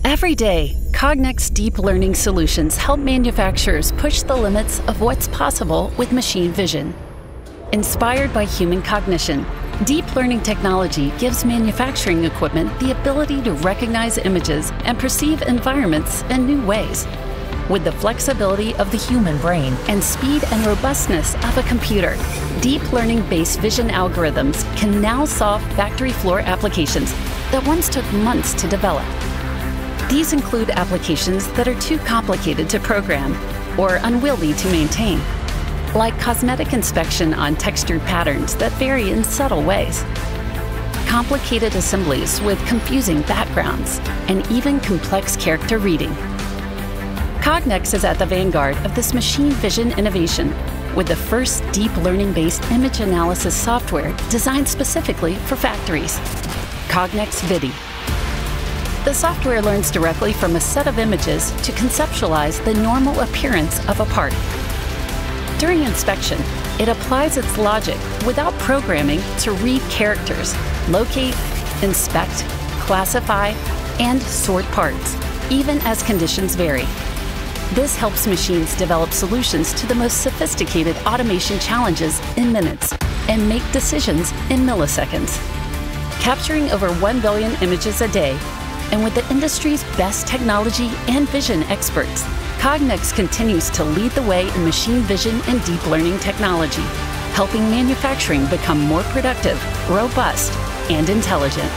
Every day, Cognex deep learning solutions help manufacturers push the limits of what's possible with machine vision. Inspired by human cognition, deep learning technology gives manufacturing equipment the ability to recognize images and perceive environments in new ways. With the flexibility of the human brain and speed and robustness of a computer, deep learning-based vision algorithms can now solve factory floor applications that once took months to develop. These include applications that are too complicated to program or unwieldy to maintain, like cosmetic inspection on textured patterns that vary in subtle ways, complicated assemblies with confusing backgrounds, and even complex character reading. Cognex is at the vanguard of this machine vision innovation with the first deep learning-based image analysis software designed specifically for factories, Cognex ViDi. The software learns directly from a set of images to conceptualize the normal appearance of a part. During inspection, it applies its logic without programming to read characters, locate, inspect, classify, and sort parts, even as conditions vary. This helps machines develop solutions to the most sophisticated automation challenges in minutes and make decisions in milliseconds. Capturing over 1 billion images a day, and with the industry's best technology and vision experts, Cognex continues to lead the way in machine vision and deep learning technology, helping manufacturing become more productive, robust, and intelligent.